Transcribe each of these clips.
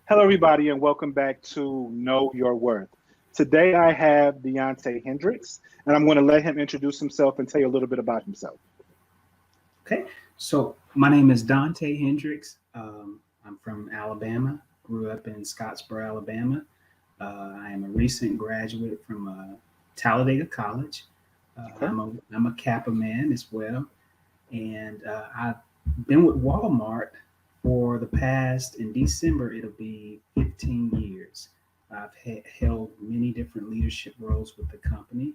Hello, everybody, and welcome back to Know Your Worth. Today, I have Donte Hendrix, and I'm going to let him introduce himself and tell you a little bit about himself. Okay, so my name is Donte Hendrix. I'm from Alabama, grew up in Scottsboro, Alabama. I am a recent graduate from Talladega College. Okay. I'm a Kappa man as well, and I've been with Walmart for the past, in December, it'll be 15 years. I've held many different leadership roles with the company,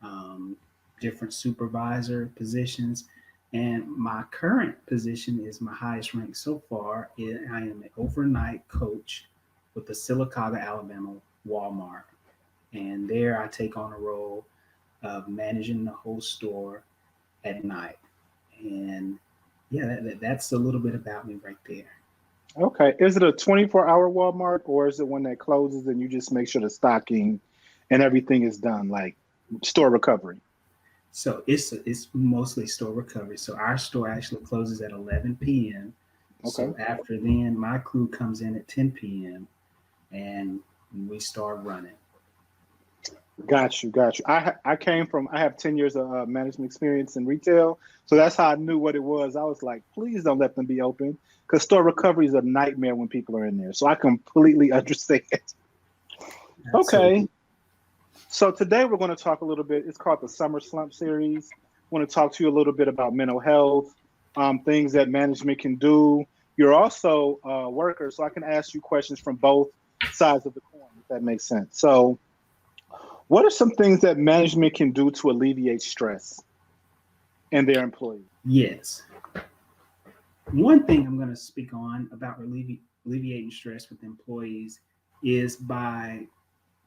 um, different supervisor positions. And my current position is my highest rank so far. I am an overnight coach with the Sylacauga, Alabama Walmart. And there I take on a role of managing the whole store at night. And yeah, that's a little bit about me right there. Okay. Is it a 24-hour Walmart, or is it one that closes and you just make sure the stocking and everything is done, like store recovery? So it's mostly store recovery. So our store actually closes at 11 p.m. Okay. So after then, my crew comes in at 10 p.m. and we start running. Got you. Got you. I have 10 years of management experience in retail. So that's how I knew what it was. I was like, please don't let them be open because store recovery is a nightmare when people are in there. So I completely understand. Okay. Absolutely. So today we're going to talk a little bit. It's called the Summer Slump series. I want to talk to you a little bit about mental health, things that management can do. You're also a worker, so I can ask you questions from both sides of the coin, if that makes sense. So, what are some things that management can do to alleviate stress in their employees? Yes. One thing I'm going to speak on about alleviating stress with employees is by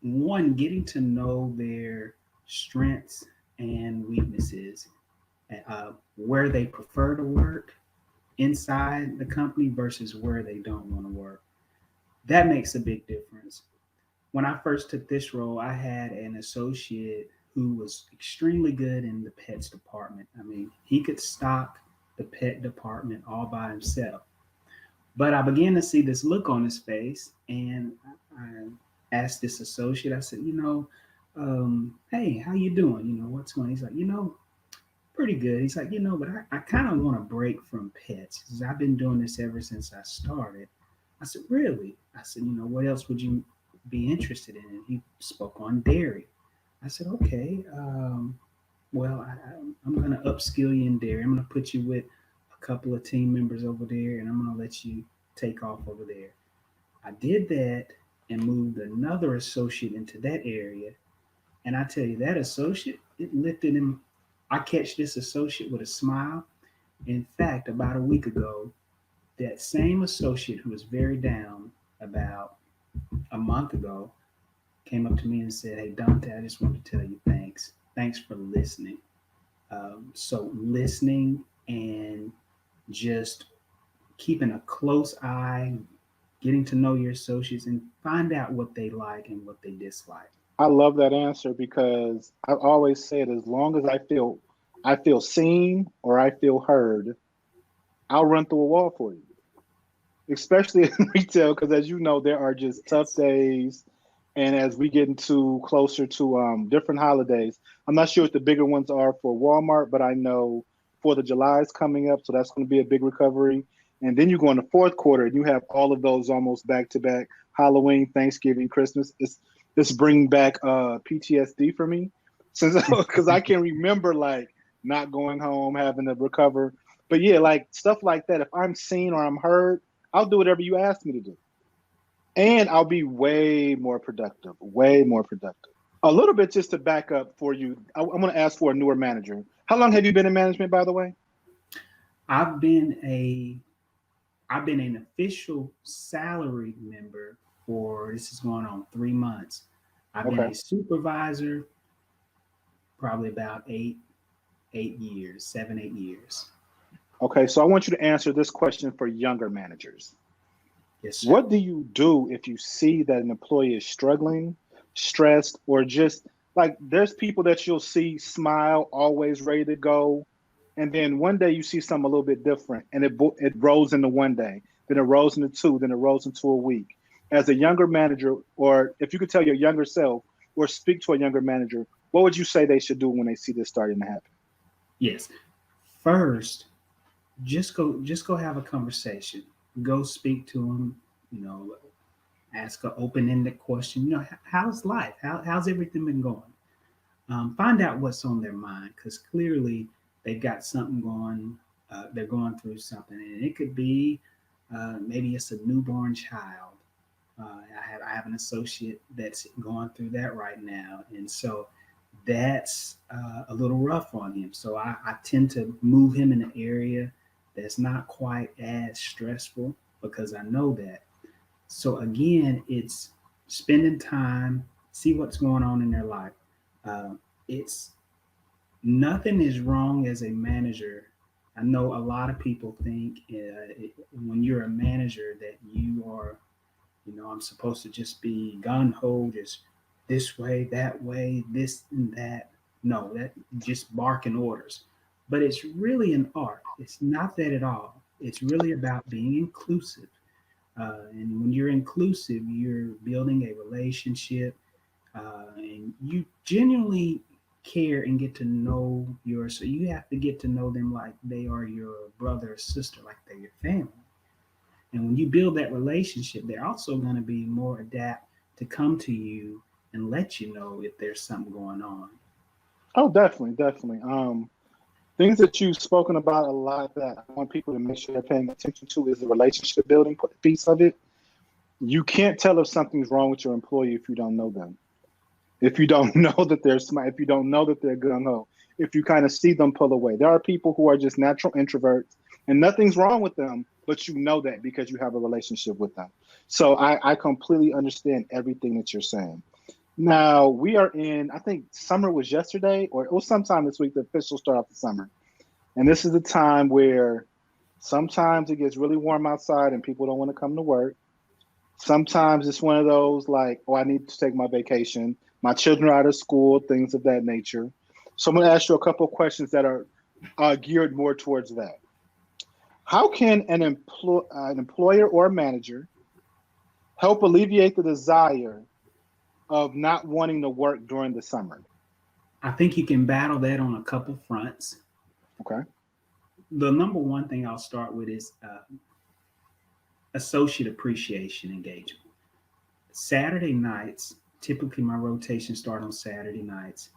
one, getting to know their strengths and weaknesses, where they prefer to work inside the company versus where they don't want to work. That makes a big difference. When I first took this role, I had an associate who was extremely good in the pets department. I mean, he could stock the pet department all by himself. But I began to see this look on his face, and I asked this associate, I said, hey, how you doing? What's going on? He's like, pretty good. He's like, but I kind of want to break from pets because I've been doing this ever since I started. I said, really? I said, what else would you be interested in? And he spoke on dairy. I said, okay, well, I'm going to upskill you in dairy. I'm going to put you with a couple of team members over there, and I'm going to let you take off over there. I did that and moved another associate into that area. And I tell you, that associate, it lifted him. I catch this associate with a smile. In fact, about a week ago, that same associate who was very down about a month ago came up to me and said, hey, Donte, I just wanted to tell you thanks. Thanks for listening. So listening and just keeping a close eye, getting to know your associates and find out what they like and what they dislike. I love that answer because I always said as long as I feel seen or I feel heard, I'll run through a wall for you. Especially in retail, because as you know, there are just tough Yes. days. And as we get into closer to different holidays, I'm not sure what the bigger ones are for Walmart, but I know 4th of July is coming up, so that's going to be a big recovery. And then you go in the fourth quarter, and you have all of those almost back to back: Halloween, Thanksgiving, Christmas. It's bringing back PTSD for me, since because I can remember like not going home, having to recover. But yeah, like stuff like that. If I'm seen or I'm heard, I'll do whatever you ask me to do. And I'll be way more productive, way more productive. A little bit just to back up for you, I'm going to ask for a newer manager. How long have you been in management, by the way? I've been a I've been an official salaried member for this is going on 3 months. I've been Okay. a supervisor probably about 8 years, 7, 8 years. Okay. So I want you to answer this question for younger managers. Yes, sir. What do you do if you see that an employee is struggling, stressed, or just like there's people that you'll see smile, always ready to go, and then one day you see something a little bit different, and it rolls into one day, then it rolls into two, then it rolls into a week. as a younger manager, or if you could tell your younger self or speak to a younger manager, what would you say they should do when they see this starting to happen? Yes. First, just go have a conversation. Go speak to them. You know, ask an open-ended question. You know, how's life? How's everything been going? Find out what's on their mind, because clearly they've got something going. They're going through something, and it could be maybe it's a newborn child. I have an associate that's going through that right now, and so that's a little rough on him. So I tend to move him in an area that's not quite as stressful because I know that. So again, it's spending time, see what's going on in their life. It's nothing is wrong as a manager. I know a lot of people think when you're a manager that you are, you know, I'm supposed to just be gun ho, just this way, this and that. No, that just barking orders. But it's really an art. It's not that at all. It's really about being inclusive. And when you're inclusive, you're building a relationship, and you genuinely care and get to know so you have to get to know them like they are your brother or sister, like they're your family. And when you build that relationship, they're also going to be more adapt to come to you and let you know if there's something going on. Oh, definitely, definitely. Things that you've spoken about a lot that I want people to make sure they're paying attention to is the relationship building piece of it. You can't tell if something's wrong with your employee if you don't know them. If you don't know that they're smart, if you don't know that they're gung ho, if you kind of see them pull away. There are people who are just natural introverts and nothing's wrong with them, but you know that because you have a relationship with them. So I completely understand everything that you're saying. Now we are in, I think summer was yesterday or it was sometime this week, the official start of the summer. And this is the time where sometimes it gets really warm outside and people don't want to come to work. Sometimes it's one of those like, oh, I need to take my vacation. My children are out of school, things of that nature. So I'm going to ask you a couple of questions that are geared more towards that. How can an employer or a manager help alleviate the desire of not wanting to work during the summer? I think you can battle that on a couple fronts. Okay. The number one thing I'll start with is associate appreciation engagement. Saturday nights, typically my rotation start on Saturday nights.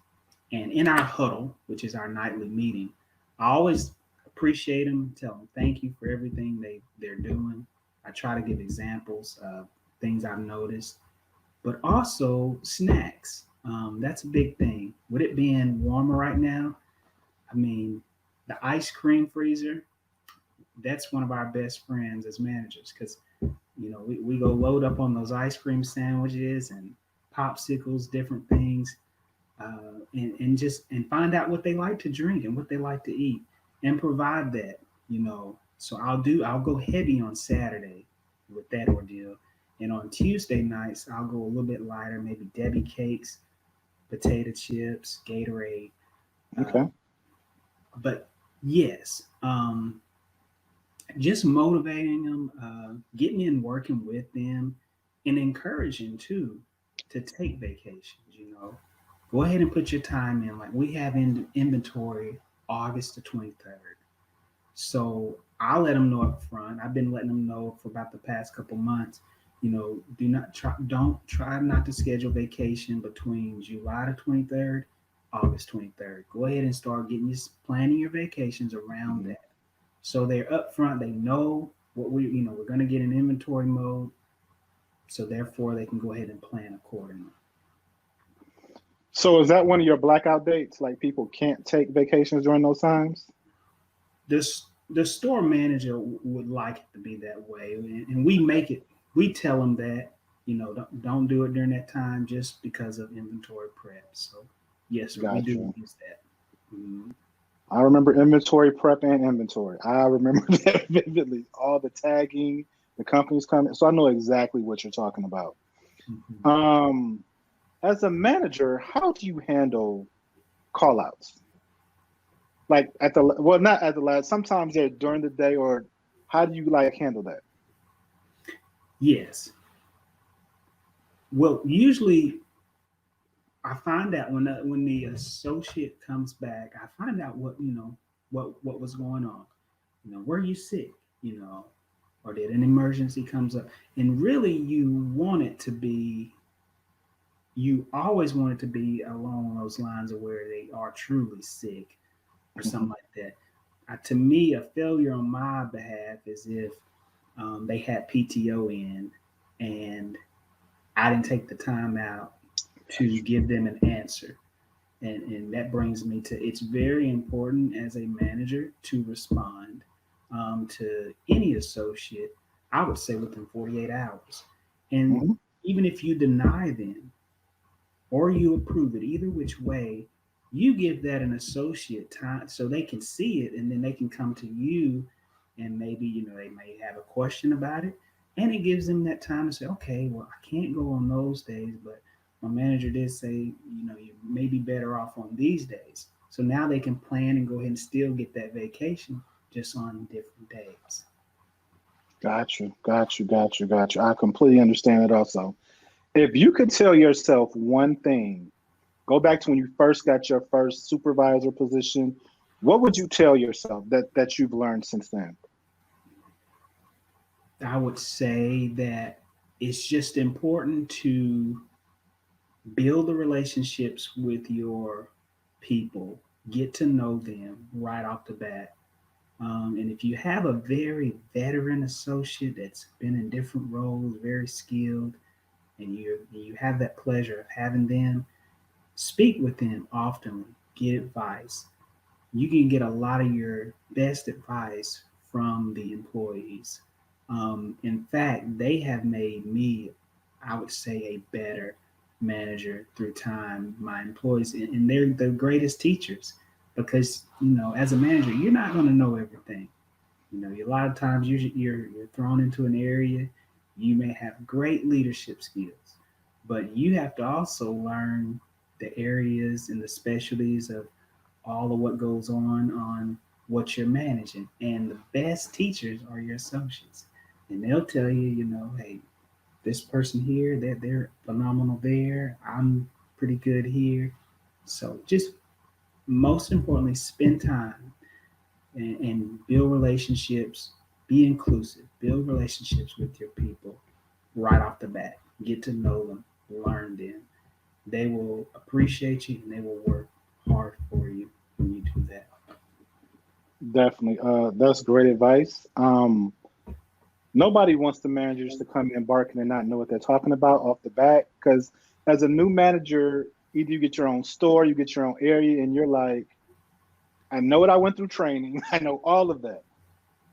And in our huddle, which is our nightly meeting, I always appreciate them, tell them thank you for everything they're doing. I try to give examples of things I've noticed, but also snacks. That's a big thing. With it being warmer right now, I mean, the ice cream freezer, that's one of our best friends as managers because, you know, we go load up on those ice cream sandwiches and popsicles, different things, and find out what they like to drink and what they like to eat and provide that, you know. So I'll go heavy on Saturday with that ordeal. And on Tuesday nights, I'll go a little bit lighter, maybe Debbie cakes, potato chips, Gatorade. Okay. But yes, just motivating them, getting in, working with them, and encouraging too to take vacations. You know, go ahead and put your time in. Like we have inventory August the 23rd, so I'll let them know up front. I've been letting them know for about the past couple months. You know, don't try not to schedule vacation between July the 23rd, August 23rd. Go ahead and start planning your vacations around that. So they're upfront. They know what we're going to get in inventory mode. So therefore, they can go ahead and plan accordingly. So is that one of your blackout dates? Like people can't take vacations during those times? The store manager would like it to be that way, and we tell them that, you know, don't do it during that time just because of inventory prep. So yes, we do use that. Mm-hmm. I remember inventory prep and inventory. I remember that vividly. All the tagging, the companies coming. So I know exactly what you're talking about. Mm-hmm. As a manager, how do you handle call outs? Like not at the last, sometimes they're during the day, or how do you like handle that? Yes. Well, usually I find out when the associate comes back, I find out what was going on. Were you sick? Or did an emergency comes up? And really, you always want it to be along those lines of where they are truly sick or something like that. To me, a failure on my behalf is if they had PTO in and I didn't take the time out to give them an answer. And that brings me to it's very important as a manager to respond to any associate, I would say within 48 hours. And Mhm. even if you deny them or you approve it, either which way, you give that an associate time so they can see it and then they can come to you and maybe, they may have a question about it. And it gives them that time to say, okay, well, I can't go on those days, but my manager did say, you may be better off on these days. So now they can plan and go ahead and still get that vacation just on different days. Got you, got you, got you, got you. I completely understand it also. If you could tell yourself one thing, go back to when you first got your first supervisor position, what would you tell yourself that you've learned since then? I would say that it's just important to build the relationships with your people, get to know them right off the bat. And if you have a very veteran associate that's been in different roles, very skilled, and you have that pleasure of having them, speak with them often, get advice. You can get a lot of your best advice from the employees. In fact, they have made me, I would say, a better manager through time. My employees, and they're the greatest teachers because as a manager, you're not going to know everything. A lot of times you're thrown into an area. You may have great leadership skills, but you have to also learn the areas and the specialties of all of what goes on what you're managing. And the best teachers are your associates. And they'll tell you, hey, this person here, they're phenomenal there. I'm pretty good here. So just most importantly, spend time and build relationships, be inclusive, build relationships with your people right off the bat. Get to know them, learn them. They will appreciate you and they will work hard for you when you do that. Definitely. That's great advice. Nobody wants the managers to come in barking and not know what they're talking about off the bat. Because as a new manager, either you get your own store, you get your own area, and you're like, I know what I went through training. I know all of that.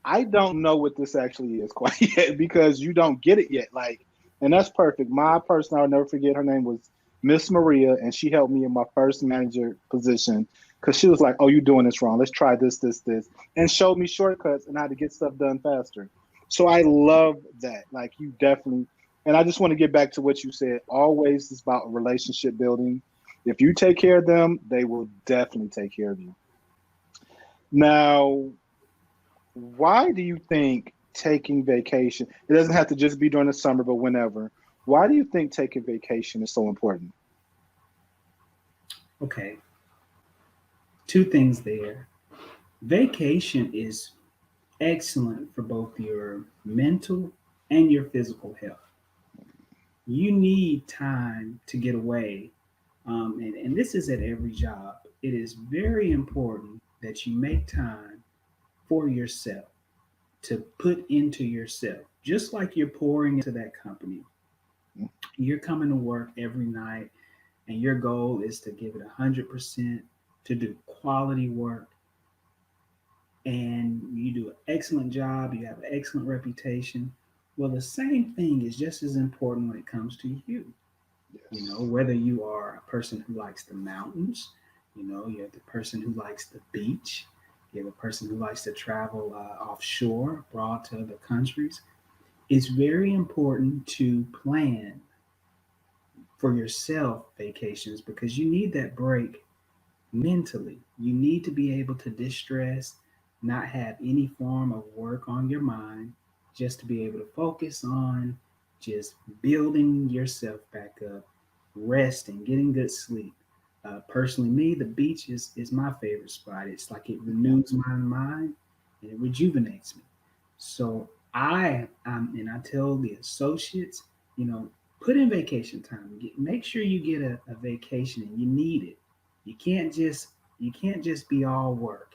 I don't know what this actually is quite yet because you don't get it yet. Like, and that's perfect. My person, I'll never forget. Her name was Miss Maria, and she helped me in my first manager position because she was like, "Oh, you're doing this wrong. Let's try this," and showed me shortcuts and how to get stuff done faster. So I love that. Like, you definitely. And I just want to get back to what you said. Always is about relationship building. If you take care of them, they will definitely take care of you. Now, why do you think taking vacation, it doesn't have to just be during the summer, but whenever, why do you think taking vacation is so important? Okay, two things there. Vacation is excellent for both your mental and your physical health. You need time to get away. And this is at every job. It is very important that you make time for yourself to put into yourself, just like you're pouring into that company. You're coming to work every night, and your goal is to give it 100%, to do quality work, and you do an excellent job. You have an excellent reputation. Well, the same thing is just as important when it comes to you. Yes. Whether you are a person who likes the mountains, you're the person who likes the beach, you're the person who likes to travel offshore, abroad to other countries. It's very important to plan for yourself vacations because you need that break mentally. You need to be able to distress, not have any form of work on your mind, just to be able to focus on just building yourself back up, resting, getting good sleep. Personally, me, the beach is my favorite spot. It's like it renews my mind and it rejuvenates me. So and I tell the associates, you know, put in vacation time. Make sure you get a vacation, and you need it. You can't just you can't just be all work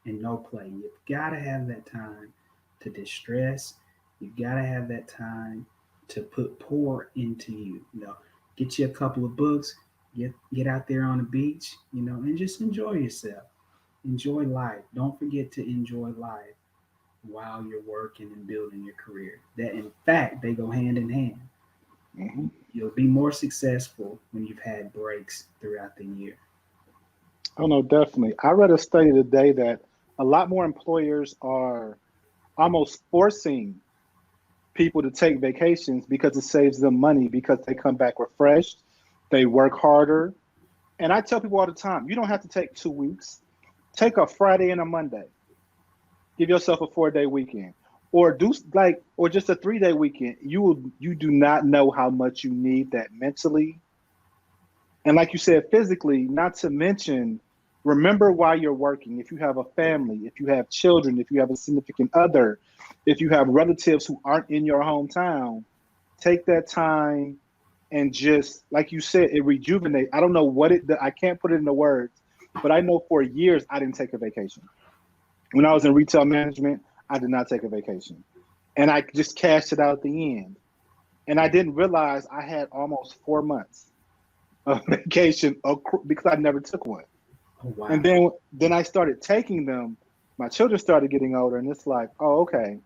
and no play. You've got to have that time to distress. You've got to have that time to pour into you. You know, get you a couple of books, get out there on the beach, you know, and just enjoy yourself. Enjoy life. Don't forget to enjoy life while you're working and building your career. That in fact they go hand in hand. Mm-hmm. You'll be more successful when you've had breaks throughout the year. Oh no, definitely. I read a study today that a lot more employers are almost forcing people to take vacations because it saves them money because they come back refreshed, they work harder. And I tell people all the time, you don't have to take 2 weeks. Take a Friday and a Monday. Give yourself a 4-day weekend. Or or just a 3-day weekend. You do not know how much you need that mentally. And like you said, physically, not to mention, remember why you're working. If you have a family, if you have children, if you have a significant other, if you have relatives who aren't in your hometown, take that time and just, like you said, it rejuvenates. I don't know I can't put it into words, but I know for years I didn't take a vacation. When I was in retail management, I did not take a vacation. And I just cashed it out at the end. And I didn't realize I had almost 4 months of vacation because I never took one. Oh And wow. then I started taking them. My children started getting older, and it's like, oh, okay,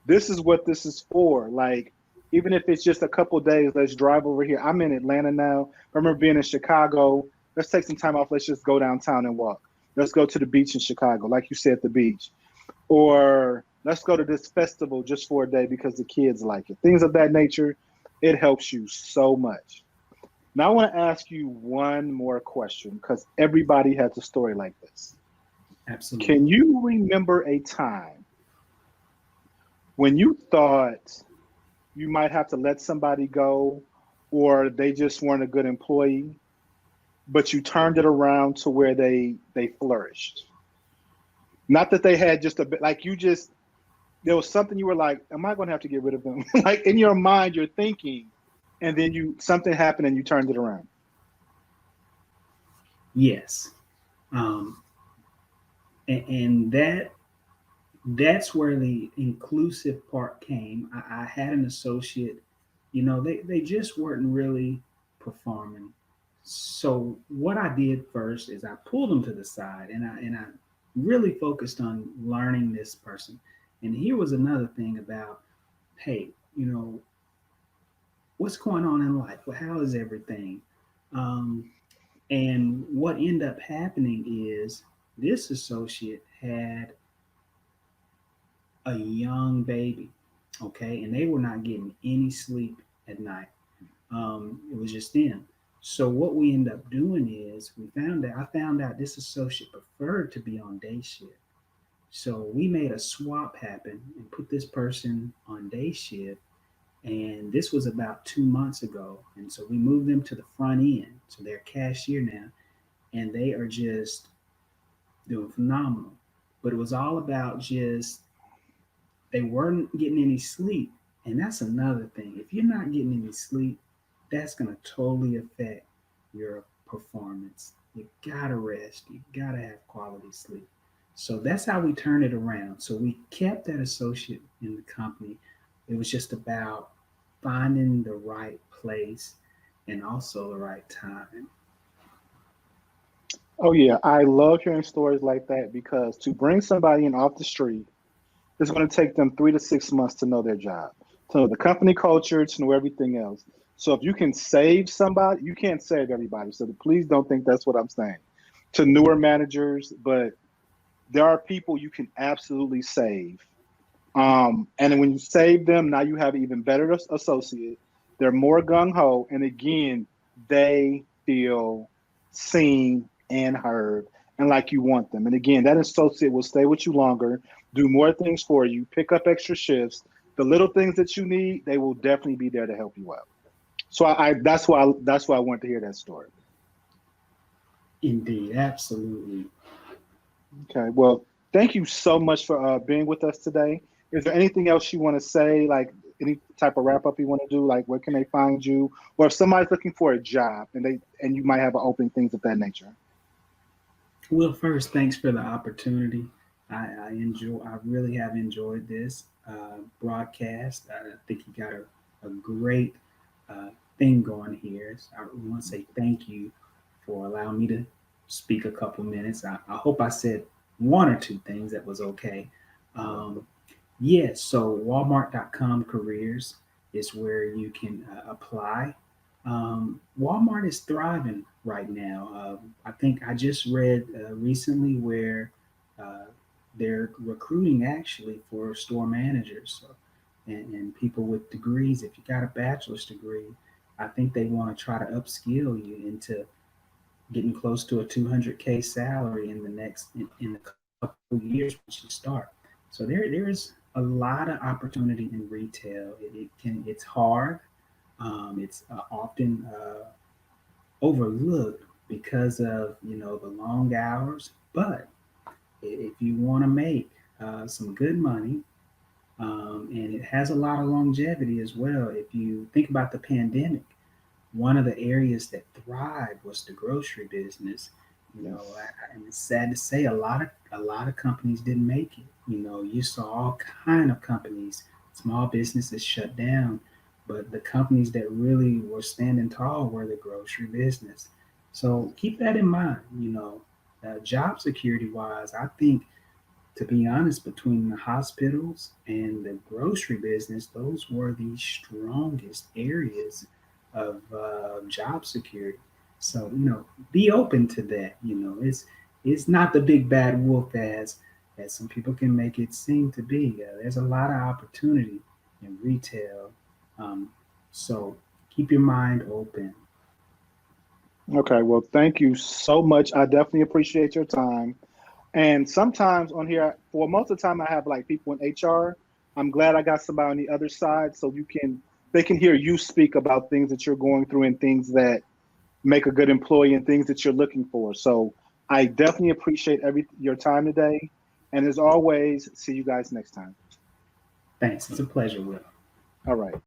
this is what this is for. Like, even if it's just a couple days, let's drive over here. I'm in Atlanta now. I remember being in Chicago. Let's take some time off. Let's just go downtown and walk. Let's go to the beach in Chicago, like you said, the beach. Or let's go to this festival just for a day because the kids like it. Things of that nature. It helps you so much. Now I want to ask you one more question because everybody has a story like this. Absolutely. Can you remember a time when you thought you might have to let somebody go or they just weren't a good employee, but you turned it around to where they flourished? Not that they had just a bit, like you just, there was something you were like, am I going to have to get rid of them? Like in your mind, you're thinking, and then something happened and you turned it around. Yes. Um, and that's where the inclusive part came. I had an associate, you know, they just weren't really performing. So what I did first is I pulled them to the side and I really focused on learning this person. And here was another thing about, hey, you know, what's going on in life? Well, how is everything? Um, and what ended up happening is this associate had a young baby, okay, and they were not getting any sleep at night. It was just them. So what we ended up doing is I found out this associate preferred to be on day shift. So we made a swap happen and put this person on day shift. And this was about 2 months ago. And so we moved them to the front end. So they're cashier now, and they are just doing phenomenal. But it was all about just they weren't getting any sleep. And that's another thing. If you're not getting any sleep, that's going to totally affect your performance. You got to rest. You got to have quality sleep. So that's how we turned it around. So we kept that associate in the company. It was just about finding the right place and also the right time. Oh yeah, I love hearing stories like that because to bring somebody in off the street, it's going to take them 3 to 6 months to know their job, to know the company culture, to know everything else. So if you can save somebody, you can't save everybody. So please don't think that's what I'm saying to newer managers, but there are people you can absolutely save. And then when you save them, now you have an even better associate. They're more gung ho, and again, they feel seen and heard, and like you want them. And again, that associate will stay with you longer, do more things for you, pick up extra shifts, the little things that you need, they will definitely be there to help you out. So I that's why I wanted to hear that story. Indeed, absolutely. Okay, well, thank you so much for being with us today. Is there anything else you want to say, like any type of wrap up you want to do? Like, where can they find you, or if somebody's looking for a job and you might have an open, things of that nature? Well, first, thanks for the opportunity. I really have enjoyed this broadcast. I think you got a great uh, thing going here. So I want to say thank you for allowing me to speak a couple minutes. I hope I said one or two things that was okay. Um, yes, so Walmart.com careers is where you can apply. Walmart is thriving right now. I think I just read recently where uh, they're recruiting actually for store managers, so, and people with degrees. If you got a bachelor's degree, I think they want to try to upskill you into getting close to a 200K salary in the next in a couple years once you start. So there's a lot of opportunity in retail. It's hard. It's often overlooked because of the long hours. But if you want to make some good money, and it has a lot of longevity as well. If you think about the pandemic, one of the areas that thrived was the grocery business. And it's sad to say a lot of companies didn't make it. You saw all kind of companies, small businesses shut down, but the companies that really were standing tall were the grocery business. So keep that in mind. Job security wise, I think, to be honest, between the hospitals and the grocery business, those were the strongest areas of job security. So be open to that. It's not the big bad wolf as some people can make it seem to be. There's a lot of opportunity in retail. Um, so keep your mind open. Okay, well, thank you so much. I definitely appreciate your time. And sometimes on here, for most of the time, I have like people in HR. I'm glad I got somebody on the other side, so they can hear you speak about things that you're going through and things that make a good employee and things that you're looking for. So I definitely appreciate your time today. And as always, see you guys next time. Thanks. It's a pleasure, Will. All right.